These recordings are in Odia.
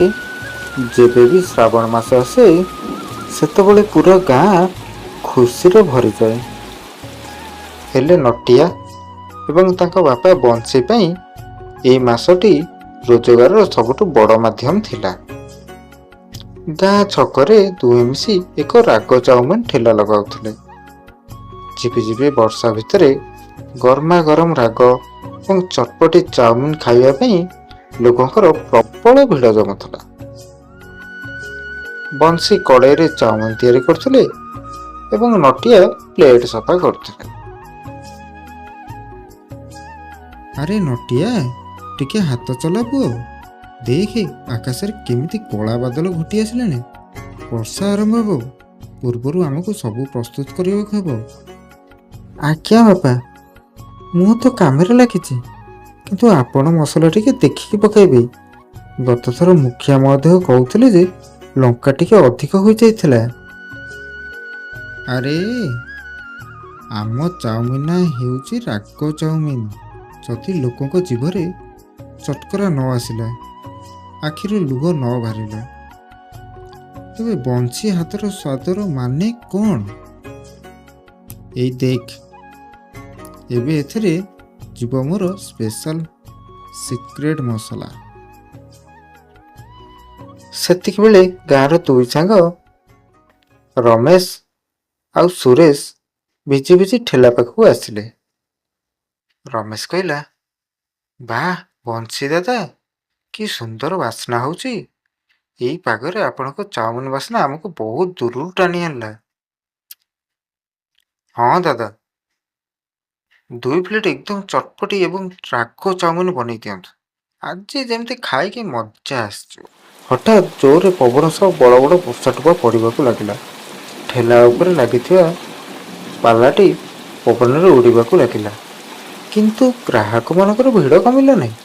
ଯେବେ ବି ଶ୍ରାବଣ ମାସ ଆସେ ସେତେବେଳେ ପୁରା ଗାଁ ଖୁସିରେ ଭରିଯାଏ। ହେଲେ ନଟିଆ ଏବଂ ତାଙ୍କ ବାପା ବଂଶୀ ପାଇଁ ଏହି ମାସଟି ରୋଜଗାରର ସବୁଠୁ ବଡ଼ ମାଧ୍ୟମ ଥିଲା। ଗାଁ ଛକରେ ଦୁହେଁ ମିଶି ଏକ ରାଗ ଚାଉମିନ ଠେଲା ଲଗାଉଥିଲେ। ଝିପିଝିପି ବର୍ଷା ଭିତରେ ଗରମା ଗରମ ରାଗ ଏବଂ ଚଟପଟି ଚାଉମିନ ଖାଇବା ପାଇଁ ଲୋକଙ୍କର ପ୍ରବଳ ଭିଡ଼ ଜମୁଥିଲା। ବଂଶୀ କଡ଼େଇରେ ଚାଉମିନ ତିଆରି କରୁଥିଲେ ଏବଂ ନଟିଆ ପ୍ଲେଟ୍ ସଫା କରୁଥିଲେ। ଆରେ ନଟିଆ, ଟିକେ ହାତ ଚଲା ପୁଅ। ଦେଖେ ଆକାଶରେ କେମିତି କଳା ବାଦଲ ଘୋଟି ଆସିଲାଣି। ବର୍ଷା ଆରମ୍ଭ ହେବ। ପୂର୍ବରୁ ଆମକୁ ସବୁ ପ୍ରସ୍ତୁତ କରିବାକୁ ହେବ। ଆଜ୍ଞା ବାପା, ମୁଁ ତ କାମରେ ଲାଗିଛି, କିନ୍ତୁ ଆପଣ ମସଲା ଟିକେ ଦେଖିକି ପକାଇବେ। ଗତଥର ମୁଖିଆ ମହୋଦୟ କହୁଥିଲେ ଯେ ଲଙ୍କା ଟିକେ ଅଧିକ ହୋଇଯାଇଥିଲା। ଆରେ ଆମ ଚାଉମିନ ହେଉଛି ରାଗ ଚାଉମିନ। ଯଦି ଲୋକଙ୍କ ଜିଭରେ ଚଟକରା ନ ଆସିଲା, ଆଖିରୁ ଲୁହ ନ ବାହାରିଲା, ତେବେ ବଂଶୀ ହାତର ସ୍ୱାଦର ମାନେ କ'ଣ? ଏଇ ଦେଖ, ଏବେ ଏଥିରେ ଯିବ ମୋର ସ୍ପେଶାଲ ସିକ୍ରେଟ ମସଲା। ସେତିକିବେଳେ ଗାଁର ଦୁଇ ସାଙ୍ଗ ରମେଶ ଆଉ ସୁରେଶ ଭିଜି ଭିଜି ଠେଲା ପାଖକୁ ଆସିଲେ। ରମେଶ କହିଲା, ବାଃ ବଂଶୀ ଦାଦା, କି ସୁନ୍ଦର ବାସ୍ନା ହେଉଛି। ଏଇ ପାଗରେ ଆପଣଙ୍କ ଚାଉମିନ ବାସ୍ନା ଆମକୁ ବହୁତ ଦୂରରୁ ଟାଣି ଆଣିଲା। ହଁ ଦାଦା, 2 ପ୍ଲେଟ୍ ଏକଦମ ଚଟପଟି ଏବଂ ରାଗ ଚାଉମିନ ବନେଇ ଦିଅନ୍ତୁ। ଆଜି ଯେମିତି ଖାଇକି ମଜା ଆସିଯିବ। ହଠାତ୍ ଜୋରରେ ପବନ ସହ ବଡ଼ ବଡ଼ ବର୍ଷା ଟୋପା ପଡ଼ିବାକୁ ଲାଗିଲା। ଠେଲା ଉପରେ ଲାଗିଥିବା ପାଲାଟି ପବନରେ ଉଡ଼ିବାକୁ ଲାଗିଲା, କିନ୍ତୁ ଗ୍ରାହକମାନଙ୍କର ଭିଡ଼ କମିଲା ନାହିଁ।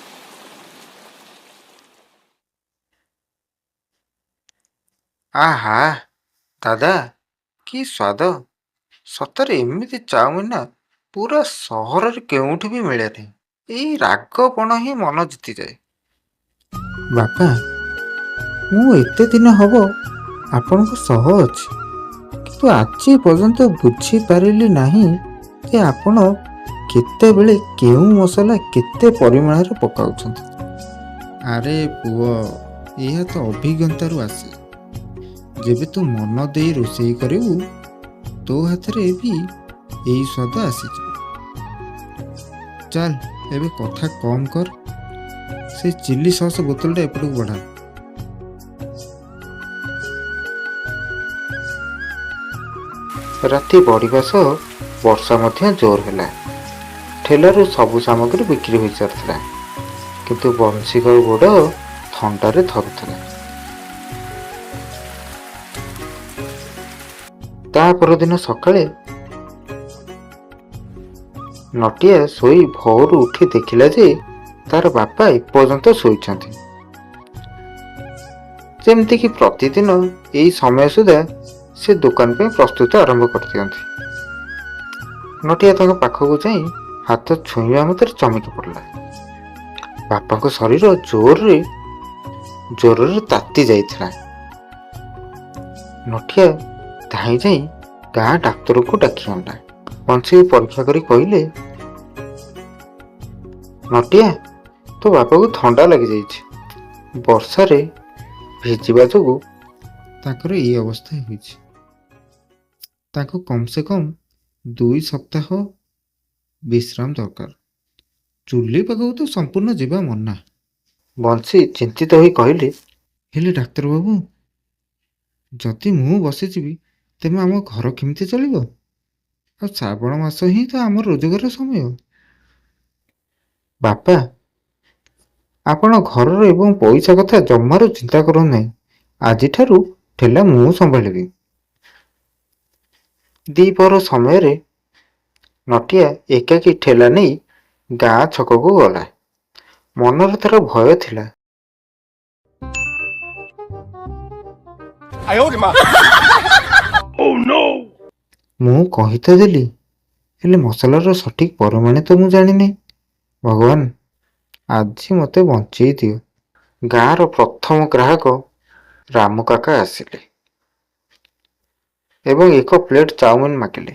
ଆହା ଦାଦା, କି ସ୍ୱାଦ! ସତରେ ଏମିତି ଚାଉମିନ ନା ପୁରା ସହରରେ କେଉଁଠି ବି ମିଳେନି। ଏଇ ରାଗପଣ ହିଁ ମନ ଜିତିଯାଏ। ବାପା, ମୁଁ ଏତେ ଦିନ ହବ ଆପଣଙ୍କ ସହ ଅଛି, କିନ୍ତୁ ଆଜି ପର୍ଯ୍ୟନ୍ତ ବୁଝିପାରିଲି ନାହିଁ ଯେ ଆପଣ କେତେବେଳେ କେଉଁ ମସଲା କେତେ ପରିମାଣରେ ପକାଉଛନ୍ତି। ଆରେ ପୁଅ, ଏହା ତ ଅଭିଜ୍ଞତାରୁ ଆସେ। ଯେବେ ତୁ ମନ ଦେଇ ରୋଷେଇ କରିବୁ, ତୋ ହାତରେ ବି ଏଇ ସ୍ୱାଦ ଆସିଯିବ। ଚାଲ ଏବେ କଥା କମ୍ କର, ସେ ଚିଲି ସସ୍ ବୋତଲଟା ଏପଟକୁ ବଢ଼ା। ରାତି ବଢ଼ିବା ସହ ବର୍ଷା ମଧ୍ୟ ଜୋର ହେଲା। ଠେଲାରୁ ସବୁ ସାମଗ୍ରୀ ବିକ୍ରି ହୋଇସାରିଥିଲା, କିନ୍ତୁ ବଂଶୀଙ୍କ ଗୋଡ଼ ଥଣ୍ଡାରେ ଥରୁଥିଲା। ତା ପରଦିନ ସକାଳେ ନଟିଆ ଶୋଇ ଭୋରୁ ଉଠି ଦେଖିଲା ଯେ ତାର ବାପା ଏପର୍ଯ୍ୟନ୍ତ ଶୋଇଛନ୍ତି। ଯେମିତିକି ପ୍ରତିଦିନ ଏଇ ସମୟ ସୁଦ୍ଧା ସେ ଦୋକାନ ପାଇଁ ପ୍ରସ୍ତୁତି ଆରମ୍ଭ କରିଦିଅନ୍ତି। ନଟିଆ ତାଙ୍କ ପାଖକୁ ଯାଇ ହାତ ଛୁଇଁବା ମାତ୍ରେ ଚମକି ପଡ଼ିଲା। ବାପାଙ୍କ ଶରୀର ଜୋରରେ ତାତି ଯାଇଥିଲା। ନଟିଆ ଧାଇଁ ଯାଇ ଗାଁ ଡାକ୍ତରକୁ ଡାକି ଆଣିଲା। ବଂଶୀ ପରୀକ୍ଷା କରି କହିଲେ, ନଟିଆ, ତୋ ବାପାକୁ ଥଣ୍ଡା ଲାଗିଯାଇଛି। ବର୍ଷାରେ ଭିଜିବା ଯୋଗୁଁ ତାଙ୍କର ଏଇ ଅବସ୍ଥା ହୋଇଛି। ତାଙ୍କୁ କମ୍ ସେ କମ୍ 2 ସପ୍ତାହ ବିଶ୍ରାମ ଦରକାର। ଚୁଲି ପାଖକୁ ତ ସମ୍ପୂର୍ଣ୍ଣ ଯିବା ମନା। ବଂଶୀ ଚିନ୍ତିତ ହୋଇ କହିଲେ, ହେଲେ ଡାକ୍ତରବାବୁ, ଯଦି ମୁଁ ବସିଯିବି ତେବେ ଆମ ଘର କେମିତି ଚଳିବ? ଆଉ ଶ୍ରାବଣ ମାସ ହିଁ ତ ଆମର ରୋଜଗାର ସମୟ। ବାପା, ଆପଣ ଘରର ଏବଂ ପଇସା କଥା ଜମାରୁ ଚିନ୍ତା କରନ୍ତୁ ନାହିଁ। ଆଜିଠାରୁ ଠେଲା ମୁଁ ସମ୍ଭାଳିବି। ଦ୍ୱିପହର ସମୟରେ ନଟିଆ ଏକାକୀ ଠେଲା ନେଇ ଗାଁ ଛକକୁ ଗଲା। ମନରେ ତାର ଭୟ ଥିଲା। ମୁଁ କହି ତ ଦେଲି, ହେଲେ ମସଲାର ସଠିକ୍ ପରିମାଣ ତ ମୁଁ ଜାଣିନି। ଭଗବାନ, ଆଜି ମୋତେ ବଞ୍ଚେଇ ଦିଅ। ଗାଁର ପ୍ରଥମ ଗ୍ରାହକ ରାମୁ କାକା ଆସିଲେ ଏବଂ ଏକ ପ୍ଲେଟ୍ ଚାଉମିନ ମାଗିଲେ।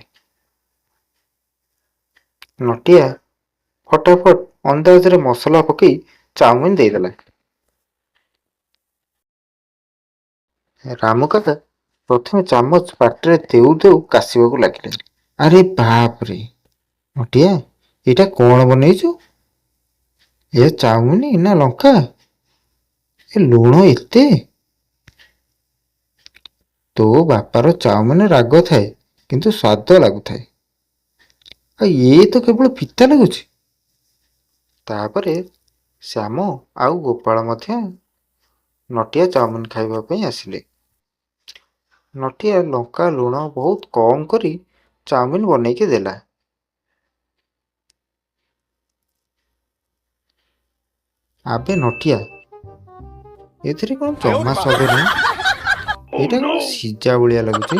ନଟିଆ ଫଟାଫଟ ଅନ୍ଦାଜରେ ମସଲା ପକାଇ ଚାଉମିନ ଦେଇଦେଲା। ରାମୁ କାକା ପ୍ରଥମେ ଚାମଚ ପାଟିରେ ଦେଉ ଦେଉ କାଶିବାକୁ ଲାଗିଲେ। ଆରେ ବାପରେ ନଟିଆ, ଏଇଟା କଣ ବନେଇଛୁ? ଏ ଚାଉମିନ ନା ଲଙ୍କା? ଏ ଲୁଣ ଏତେ? ତୋ ବାପାର ଚାଉମିନ ରାଗ ଥାଏ କିନ୍ତୁ ସ୍ୱାଦ ଲାଗୁଥାଏ, ଆଉ ଇଏ ତ କେବଳ ପିତା ଲାଗୁଛି। ତାପରେ ଶ୍ୟାମ ଆଉ ଗୋପାଳ ମଧ୍ୟ ନଟିଆ ଚାଉମିନ ଖାଇବା ପାଇଁ ଆସିଲେ। ନଟିଆ ଲଙ୍କା ଲୁଣ ବହୁତ କମ୍ କରି ଚାଉମିନ ବନେଇକି ଦେଲା। ଆବେ ନଟିଆ, ଏଥିରେ କଣ ଜମା ସ୍ୱାଦ ନାହିଁ। ଏଇଟା କଣ ସିଝା ଭଳିଆ ଲାଗୁଛି।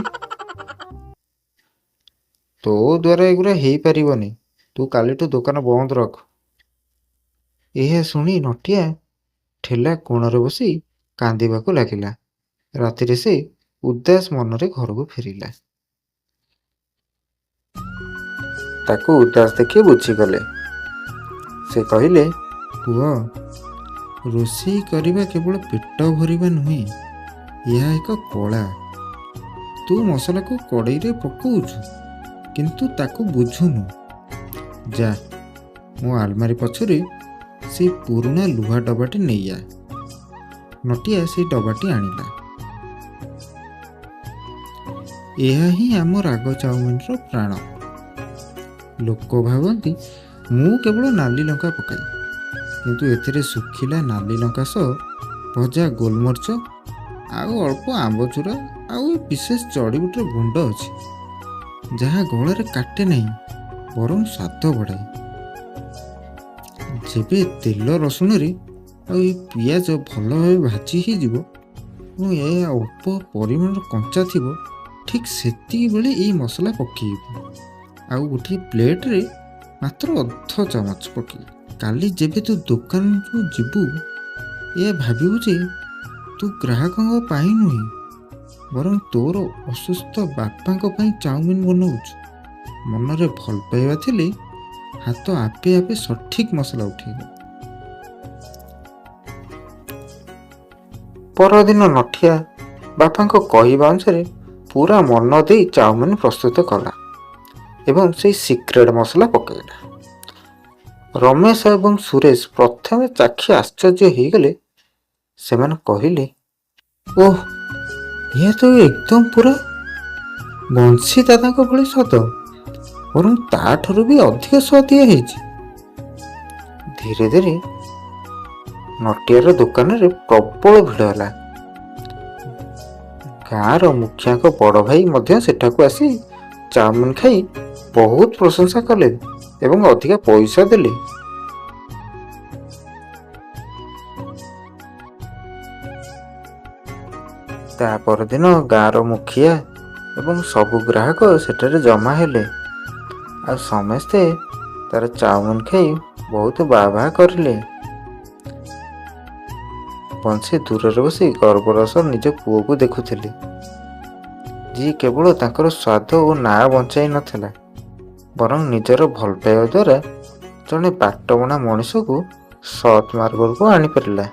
ତୋ ଦ୍ୱାରା ଏଗୁଡ଼ା ହେଇପାରିବନି, ତୁ କାଲିଠୁ ଦୋକାନ ବନ୍ଦ ରଖ। ଏହା ଶୁଣି ନଟିଆ ଠେଲା କୋଣରେ ବସି କାନ୍ଦିବାକୁ ଲାଗିଲା। ରାତିରେ ସେ ଉଦାସ ମନରେ ଘରକୁ ଫେରିଲା। ତାକୁ ଉଦାସ ଦେଖି ବୁଝିଗଲେ। ସେ କହିଲେ, ପୁଅ, ରୋଷେଇ କରିବା କେବଳ ପେଟ ଭରିବା ନୁହେଁ, ଏହା ଏକ କଳା। ତୁ ମସଲାକୁ କଡ଼େଇରେ ପକାଉଛୁ କିନ୍ତୁ ତାକୁ ବୁଝୁନୁ। ଯା, ମୋ ଆଲମାରି ପଛରେ ସେ ପୁରୁଣା ଲୁହା ଡବାଟି ନେଇଆ। ନଟିଆ ସେ ଡବାଟି ଆଣିଲା। ଏହା ହିଁ ଆମ ରାଗ ଚାଉମିନର ପ୍ରାଣ। ଲୋକ ଭାବନ୍ତି ମୁଁ କେବଳ ନାଲି ଲଙ୍କା ପକାଏ, କିନ୍ତୁ ଏଥିରେ ଶୁଖିଲା ନାଲି ଲଙ୍କା ସହ ଭଜା ଗୋଲମରିଚ ଆଉ ଅଳ୍ପ ଆମ୍ବଚୂରା ଆଉ ବିଶେଷ ଜଡ଼ିବୁଟିର ଗୁଣ୍ଡ ଅଛି, ଯାହା ଗଳାରେ କାଟେ ନାହିଁ ବରଂ ସ୍ୱାଦ ବଢ଼ାଏ। ଯେବେ ତେଲ ରସୁଣରେ ଆଉ ଏ ପିଆଜ ଭଲ ଭାବେ ଭାଜି ହେଇଯିବ ଏବଂ ଏହା ଅଳ୍ପ ପରିମାଣର କଞ୍ଚା ଥିବ, ଠିକ୍ ସେତିକି ବେଳେ ଏଇ ମସଲା ପକାଇବୁ। ଆଉ ଗୋଟିଏ ପ୍ଲେଟ୍ରେ ମାତ୍ର ଅଧ ଚାମଚ ପକାଇବୁ। କାଲି ଯେବେ ତୁ ଦୋକାନକୁ ଯିବୁ, ଏହା ଭାବିବୁ ଯେ ତୁ ଗ୍ରାହକଙ୍କ ପାଇଁ ନୁହେଁ ବରଂ ତୋର ଅସୁସ୍ଥ ବାପାଙ୍କ ପାଇଁ ଚାଉମିନ ବନାଉଛୁ। ମନରେ ଭଲ ପାଇବା ଥିଲେ ହାତ ଆପେ ଆପେ ସଠିକ୍ ମସଲା ଉଠେଇବ। ପରଦିନ ନଟିଆ ବାପାଙ୍କ କହିବା ଅନୁସାରେ ପୁରା ମନ ଦେଇ ଚାଉମିନ ପ୍ରସ୍ତୁତ କଲା ଏବଂ ସେଇ ସିକ୍ରେଟ ମସଲା ପକାଇଲା। ରମେଶ ଏବଂ ସୁରେଶ ପ୍ରଥମେ ଚାଖି ଆଶ୍ଚର୍ଯ୍ୟ ହେଇଗଲେ। ସେମାନେ କହିଲେ, ଓଃ, ଏହା ତ ଏକଦମ ପୁରା ବଂଶୀ ଦାଦାଙ୍କ ଭଳି ସ୍ୱାଦ, ବରଂ ତାଠାରୁ ବି ଅଧିକ ସ୍ୱାଦିଆ ହେଇଛି। ଧୀରେ ଧୀରେ ନଟିଆର ଦୋକାନରେ ପ୍ରବଳ ଭିଡ଼ ହେଲା। ଗାଁର ମୁଖିଆଙ୍କ ବଡ଼ ଭାଇ ମଧ୍ୟ ସେଠାକୁ ଆସି ଚାଉମିନ ଖାଇ ବହୁତ ପ୍ରଶଂସା କଲେ ଏବଂ ଅଧିକା ପଇସା ଦେଲେ। ତା ପରଦିନ ଗାଁର ମୁଖିଆ ଏବଂ ସବୁ ଗ୍ରାହକ ସେଠାରେ ଜମା ହେଲେ, ଆଉ ସମସ୍ତେ ତାର ଚାଉମିନ ଖାଇ ବହୁତ ବାହା କରିଲେ। ବଂଶୀ ଦୂରରେ ବସି ଗର୍ବର ସହ ନିଜ ପୁଅକୁ ଦେଖୁଥିଲେ, ଯିଏ କେବଳ ତାଙ୍କର ସ୍ୱାଦ ଓ ନାଁ ବଞ୍ଚାଇ ନଥିଲା ବରଂ ନିଜର ଭଲ ପାଇବା ଦ୍ୱାରା ଜଣେ ବାଟବଣା ମଣିଷକୁ ସତ୍ ମାର୍ଗକୁ ଆଣିପାରିଲା।